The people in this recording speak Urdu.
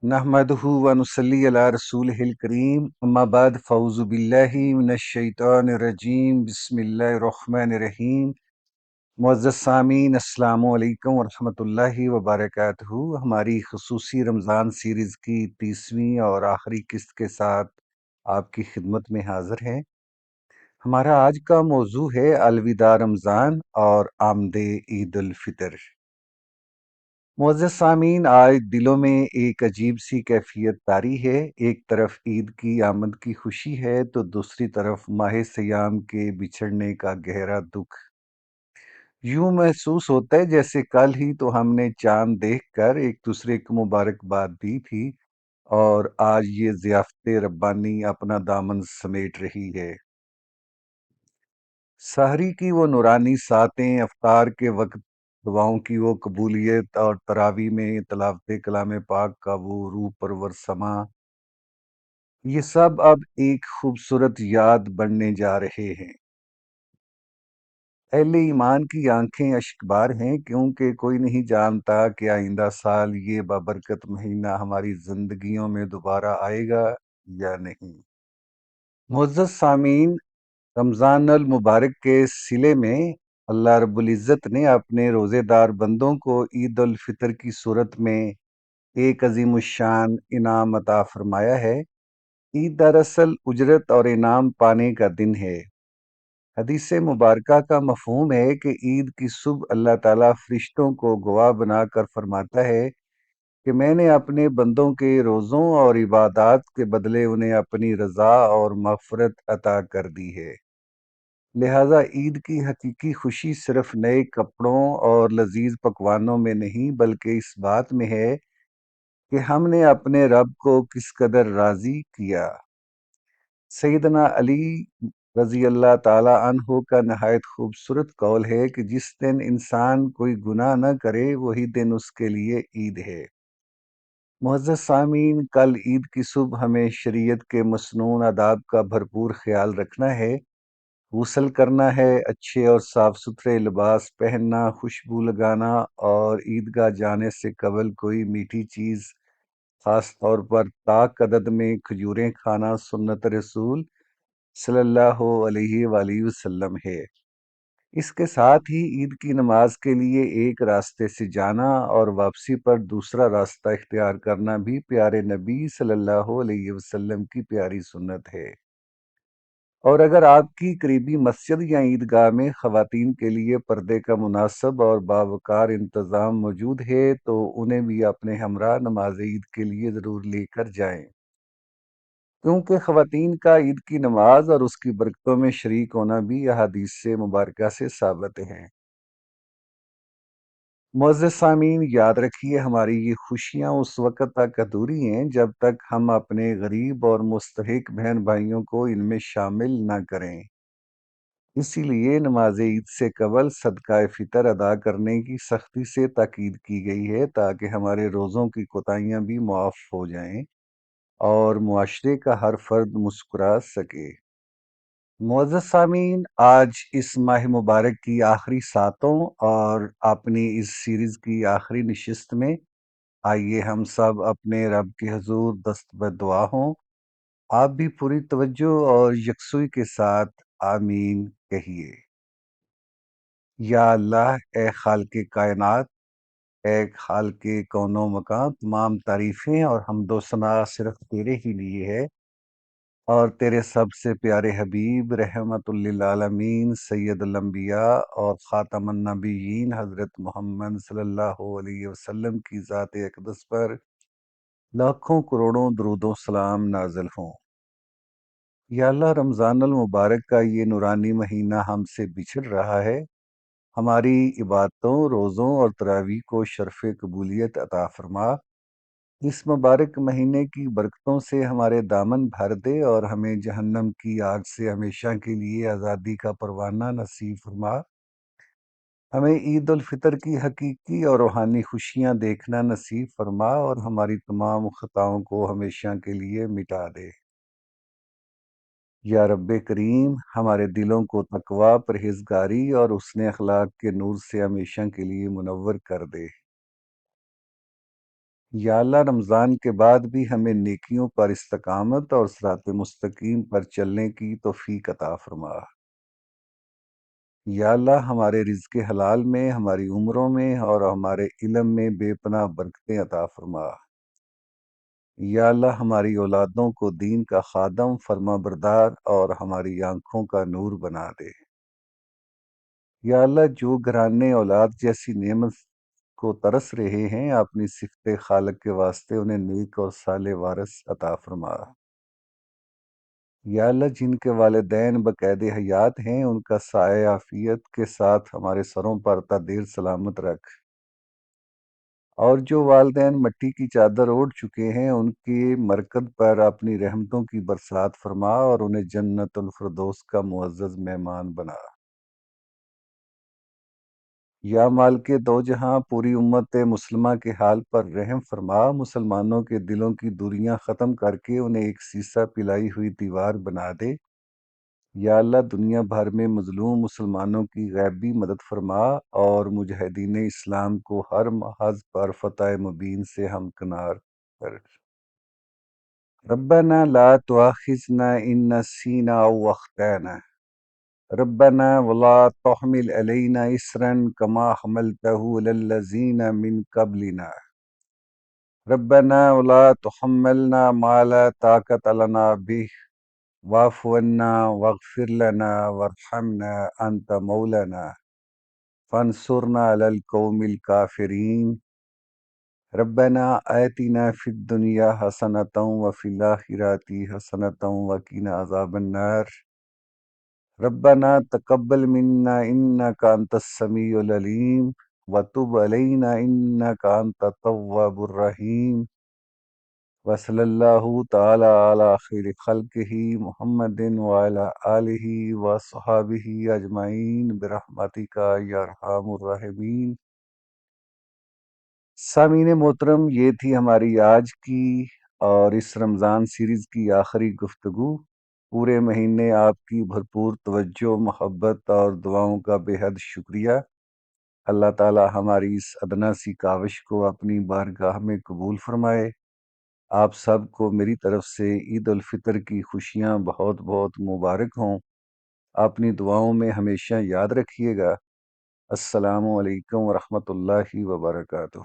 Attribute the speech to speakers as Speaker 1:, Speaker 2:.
Speaker 1: نحمدہ ونصلی علی رسولہ الکریم اما بعد فاعوذ باللہ من الشیطان الرجیم بسم اللہ الرحمن الرحیم۔ معزز سامعین، السلام علیکم ورحمۃ اللہ وبرکاتہ۔ ہماری خصوصی رمضان سیریز کی 30ویں اور آخری قسط کے ساتھ آپ کی خدمت میں حاضر ہیں۔ ہمارا آج کا موضوع ہے الوداع رمضان اور آمد عید الفطر۔ معزز سامعین، آج دلوں میں ایک عجیب سی کیفیت طاری ہے۔ ایک طرف عید کی آمد کی خوشی ہے تو دوسری طرف ماہ سیام کے بچھڑنے کا گہرا دکھ۔ یوں محسوس ہوتا ہے جیسے کل ہی تو ہم نے چاند دیکھ کر ایک دوسرے کو مبارکباد دی تھی اور آج یہ ضیافت ربانی اپنا دامن سمیٹ رہی ہے۔ سحری کی وہ نورانی ساعتیں، افطار کے وقت دعاؤں کی وہ قبولیت اور تراویح میں تلاوت کلام پاک کا وہ روح پرور سما، یہ سب اب ایک خوبصورت یاد بننے جا رہے ہیں۔ اہل ایمان کی آنکھیں اشکبار ہیں، کیونکہ کوئی نہیں جانتا کہ آئندہ سال یہ بابرکت مہینہ ہماری زندگیوں میں دوبارہ آئے گا یا نہیں۔ معزز سامعین، رمضان المبارک کے صلے میں اللہ رب العزت نے اپنے روزے دار بندوں کو عید الفطر کی صورت میں ایک عظیم الشان انعام عطا فرمایا ہے۔ عید دراصل اجرت اور انعام پانے کا دن ہے۔ حدیث مبارکہ کا مفہوم ہے کہ عید کی صبح اللہ تعالیٰ فرشتوں کو گواہ بنا کر فرماتا ہے کہ میں نے اپنے بندوں کے روزوں اور عبادات کے بدلے انہیں اپنی رضا اور مغفرت عطا کر دی ہے۔ لہٰذا عید کی حقیقی خوشی صرف نئے کپڑوں اور لذیذ پکوانوں میں نہیں، بلکہ اس بات میں ہے کہ ہم نے اپنے رب کو کس قدر راضی کیا۔ سیدنا علی رضی اللہ تعالی عنہ کا نہایت خوبصورت قول ہے کہ جس دن انسان کوئی گناہ نہ کرے وہی دن اس کے لیے عید ہے۔ معزز سامعین، کل عید کی صبح ہمیں شریعت کے مسنون آداب کا بھرپور خیال رکھنا ہے۔ غسل کرنا ہے، اچھے اور صاف ستھرے لباس پہننا، خوشبو لگانا اور عیدگاہ جانے سے قبل کوئی میٹھی چیز، خاص طور پر طاق عدد میں کھجوریں کھانا سنت رسول صلی اللہ علیہ وآلہ وسلم ہے۔ اس کے ساتھ ہی عید کی نماز کے لیے ایک راستے سے جانا اور واپسی پر دوسرا راستہ اختیار کرنا بھی پیارے نبی صلی اللہ علیہ وسلم کی پیاری سنت ہے۔ اور اگر آپ کی قریبی مسجد یا عیدگاہ میں خواتین کے لیے پردے کا مناسب اور باوقار انتظام موجود ہے تو انہیں بھی اپنے ہمراہ نماز عید کے لیے ضرور لے کر جائیں، کیونکہ خواتین کا عید کی نماز اور اس کی برکتوں میں شریک ہونا بھی احادیث سے مبارکہ سے ثابت ہے۔ معزز سامعین، یاد رکھیے ہماری یہ خوشیاں اس وقت تک ادھوری ہیں جب تک ہم اپنے غریب اور مستحق بہن بھائیوں کو ان میں شامل نہ کریں۔ اسی لیے نماز عید سے قبل صدقہ فطر ادا کرنے کی سختی سے تاکید کی گئی ہے تاکہ ہمارے روزوں کی کوتاہیاں بھی معاف ہو جائیں اور معاشرے کا ہر فرد مسکرا سکے۔ معزز سامعین، آج اس ماہ مبارک کی آخری ساتوں اور اپنی اس سیریز کی آخری نشست میں آئیے ہم سب اپنے رب کے حضور دست بدعا ہوں۔ آپ بھی پوری توجہ اور یکسوئی کے ساتھ آمین کہیے۔ یا اللہ، اے خالق کائنات، اے خالق کون و مکان، تمام تعریفیں اور حمد و ثنا صرف تیرے ہی لیے ہے، اور تیرے سب سے پیارے حبیب رحمت للعالمین سید الانبیاء اور خاتم النبیین حضرت محمد صلی اللہ علیہ وسلم کی ذات اقدس پر لاکھوں کروڑوں درود و سلام نازل ہوں۔ یا اللہ، رمضان المبارک کا یہ نورانی مہینہ ہم سے بچھڑ رہا ہے، ہماری عبادتوں، روزوں اور تراویح کو شرف قبولیت عطا فرما۔ اس مبارک مہینے کی برکتوں سے ہمارے دامن بھر دے اور ہمیں جہنم کی آگ سے ہمیشہ کے لیے آزادی کا پروانہ نصیب فرما۔ ہمیں عید الفطر کی حقیقی اور روحانی خوشیاں دیکھنا نصیب فرما اور ہماری تمام خطاؤں کو ہمیشہ کے لیے مٹا دے۔ یا رب کریم، ہمارے دلوں کو تقوی، پرہیزگاری اور حسن اخلاق کے نور سے ہمیشہ کے لیے منور کر دے۔ یا اللہ رمضان کے بعد بھی ہمیں نیکیوں پر استقامت اور صراط مستقیم پر چلنے کی توفیق عطا فرما۔ یا اللہ ہمارے رزق حلال میں، ہماری عمروں میں اور ہمارے علم میں بے پناہ برکتیں عطا فرما۔ یا اللہ ہماری اولادوں کو دین کا خادم، فرما بردار اور ہماری آنکھوں کا نور بنا دے۔ یا اللہ جو گھرانے اولاد جیسی نعمت کو ترس رہے ہیں، اپنی صفت خالق کے واسطے انہیں نیک اور صالح وارث عطا فرما۔ یا اللہ جن کے والدین بقید حیات ہیں، ان کا سایہ عافیت کے ساتھ ہمارے سروں پر تا دیر سلامت رکھ، اور جو والدین مٹی کی چادر اوڑھ چکے ہیں، ان کی مرکز پر اپنی رحمتوں کی برسات فرما اور انہیں جنت الفردوس کا معزز مہمان بنا۔ یا مالک دو جہاں پوری امت مسلمہ کے حال پر رحم فرما، مسلمانوں کے دلوں کی دوریاں ختم کر کے انہیں ایک سیسہ پلائی ہوئی دیوار بنا دے۔ یا اللہ دنیا بھر میں مظلوم مسلمانوں کی غیبی مدد فرما اور مجاہدین اسلام کو ہر محاذ پر فتح مبین سے ہمکنار کر۔ ربنا لا تؤاخذنا ان نسینا او اخطأنا، ربنا ولا تحمل علينا إسرا كما حملته على الذين من قبلنا، ربنا ولا تحملنا ما لا طاقة لنا به واعف عنا واغفر لنا وارحمنا أنت مولانا فانصرنا على القوم الكافرين، ربنا آتنا في الدنيا حسنة وفي الآخرة حسنة وقنا عذاب النار، ربنا تقبل منا انك انت السميع العليم وتب علينا انك انت التواب الرحيم، وصلى الله تعالى على خير خلقه محمد وعلى آله وصحابه اجمعین برحمتك یا ارحم الراحمین۔ سامعین محترم، یہ تھی ہماری آج کی اور اس رمضان سیریز کی آخری گفتگو۔ پورے مہینے آپ کی بھرپور توجہ، محبت اور دعاؤں کا بے حد شکریہ۔ اللہ تعالی ہماری اس ادنا سی کاوش کو اپنی بارگاہ میں قبول فرمائے۔ آپ سب کو میری طرف سے عید الفطر کی خوشیاں بہت بہت مبارک ہوں۔ اپنی دعاؤں میں ہمیشہ یاد رکھیے گا۔ السلام علیکم ورحمۃ اللہ وبرکاتہ۔